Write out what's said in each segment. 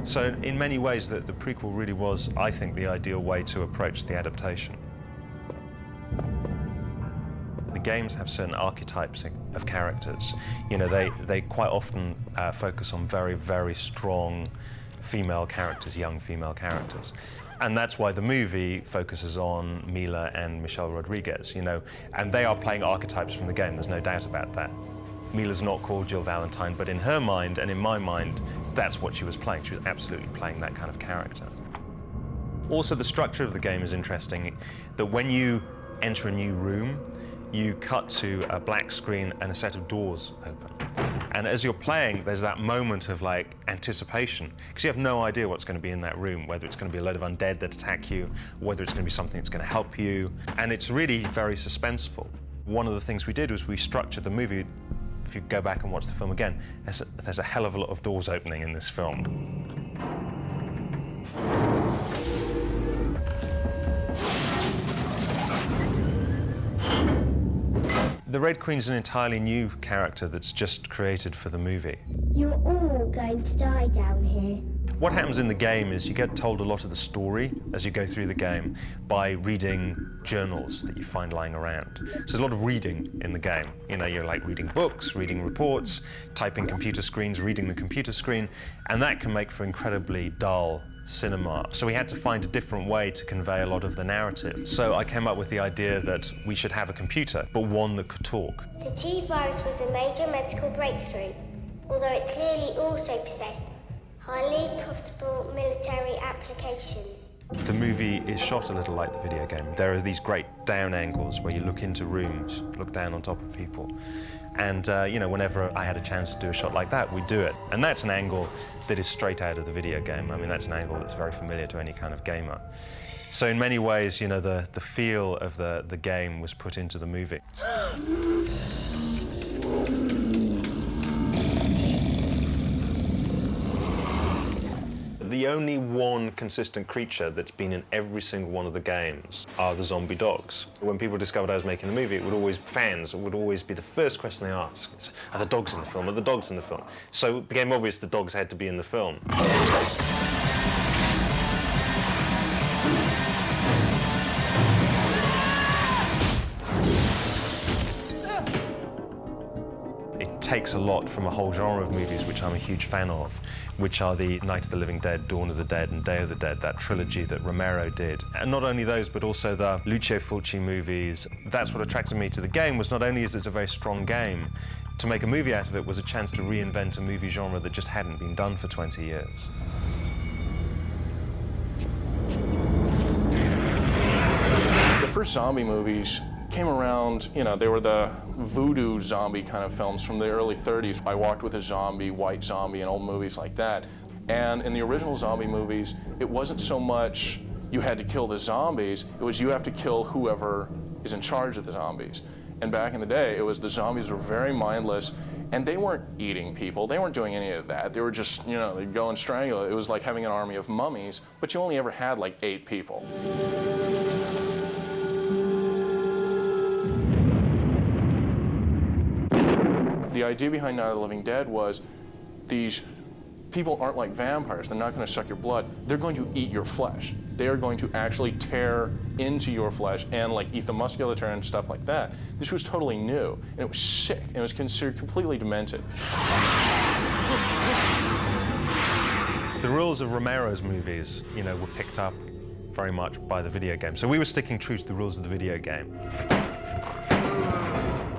So in many ways, the prequel really was, I think, the ideal way to approach the adaptation. The games have certain archetypes of characters. You know, they quite often focus on very, very strong female characters, young female characters. And that's why the movie focuses on Milla and Michelle Rodriguez, you know, and they are playing archetypes from the game, there's no doubt about that. Milla's not called Jill Valentine, but in her mind and in my mind, that's what she was playing. She was absolutely playing that kind of character. Also, the structure of the game is interesting, that when you enter a new room, you cut to a black screen and a set of doors open. And as you're playing, there's that moment of like anticipation, because you have no idea what's going to be in that room, whether it's going to be a load of undead that attack you, whether it's going to be something that's going to help you. And it's really very suspenseful. One of the things we did was we structured the movie. If you go back and watch the film again, there's a hell of a lot of doors opening in this film. The Red Queen's an entirely new character that's just created for the movie. You're all going to die down here. What happens in the game is you get told a lot of the story as you go through the game by reading journals that you find lying around. So there's a lot of reading in the game. You know, you're like reading books, reading reports, typing computer screens, reading the computer screen, and that can make for incredibly dull cinema. So we had to find a different way to convey a lot of the narrative. So I came up with the idea that we should have a computer, but one that could talk. The T virus was a major medical breakthrough, although it clearly also possessed highly profitable military applications. The movie is shot a little like the video game. There are these great down angles where you look into rooms, look down on top of people. And, you know, whenever I had a chance to do a shot like that, we'd do it. And that's an angle that is straight out of the video game. I mean, that's an angle that's very familiar to any kind of gamer. So in many ways, you know, the feel of the game was put into the movie. The only one consistent creature that's been in every single one of the games are the zombie dogs. When people discovered I was making the movie, fans would always be the first question they ask is, are the dogs in the film? Are the dogs in the film? So it became obvious the dogs had to be in the film. It takes a lot from a whole genre of movies which I'm a huge fan of, which are the Night of the Living Dead, Dawn of the Dead and Day of the Dead, that trilogy that Romero did. And not only those, but also the Lucio Fulci movies. That's what attracted me to the game, was not only is it a very strong game, to make a movie out of it was a chance to reinvent a movie genre that just hadn't been done for 20 years. The first zombie movies came around, you know, they were the voodoo zombie kind of films from the early 30s. I Walked with a Zombie, White Zombie, and old movies like that. And in the original zombie movies, it wasn't so much you had to kill the zombies, it was you have to kill whoever is in charge of the zombies. And back in the day, it was the zombies were very mindless, and they weren't eating people, they weren't doing any of that. They were just, you know, they'd go and strangle. It was like having an army of mummies, but you only ever had like 8 people. The idea behind Night of the Living Dead was these people aren't like vampires. They're not going to suck your blood. They're going to eat your flesh. They are going to actually tear into your flesh and like eat the musculature and stuff like that. This was totally new, and it was sick, and it was considered completely demented. The rules of Romero's movies, you know, were picked up very much by the video game. So we were sticking true to the rules of the video game.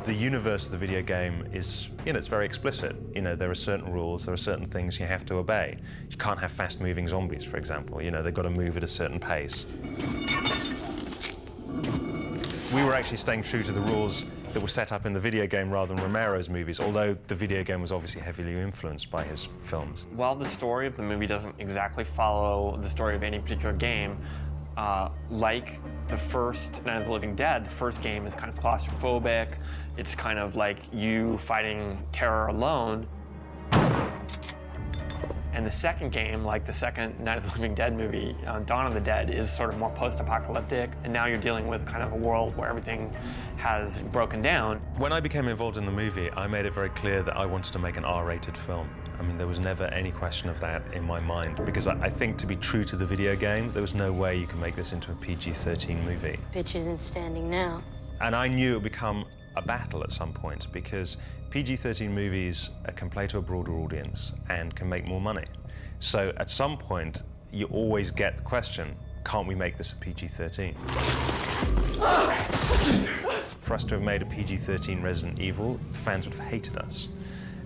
The universe of the video game is, you know, it's very explicit. You know, there are certain rules, there are certain things you have to obey. You can't have fast-moving zombies, for example. You know, they've got to move at a certain pace. We were actually staying true to the rules that were set up in the video game rather than Romero's movies, although the video game was obviously heavily influenced by his films. While the story of the movie doesn't exactly follow the story of any particular game, like the first Night of the Living Dead, the first game is kind of claustrophobic. It's kind of like you fighting terror alone. And the second game, like the second Night of the Living Dead movie, Dawn of the Dead, is sort of more post-apocalyptic, and now you're dealing with kind of a world where everything has broken down. When I became involved in the movie, I made it very clear that I wanted to make an R-rated film. I mean, there was never any question of that in my mind, because I think to be true to the video game, there was no way you could make this into a PG-13 movie. Bitch isn't standing now. And I knew it would become a battle at some point, because PG-13 movies can play to a broader audience and can make more money. So at some point, you always get the question, can't we make this a PG-13? For us to have made a PG-13 Resident Evil, fans would have hated us.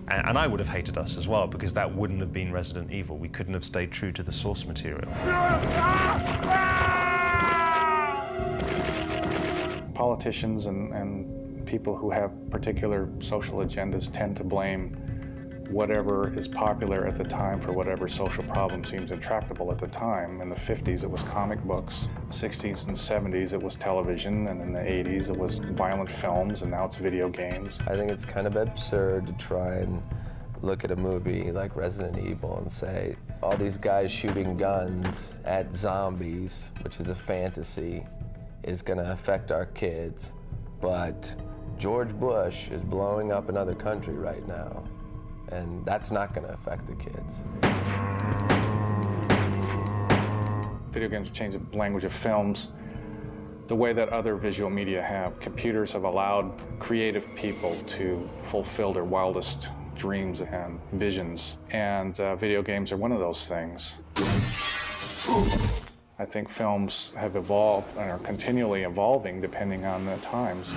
And I would have hated us as well, because that wouldn't have been Resident Evil. We couldn't have stayed true to the source material. Politicians and people who have particular social agendas tend to blame whatever is popular at the time for whatever social problem seems intractable at the time. In the 50s, it was comic books. 60s and 70s, it was television. And in the 80s, it was violent films, and now it's video games. I think it's kind of absurd to try and look at a movie like Resident Evil and say, all these guys shooting guns at zombies, which is a fantasy, is gonna affect our kids. But George Bush is blowing up another country right now, and that's not gonna affect the kids. Video games change the language of films the way that other visual media have. Computers have allowed creative people to fulfill their wildest dreams and visions, and video games are one of those things. I think films have evolved and are continually evolving depending on the times.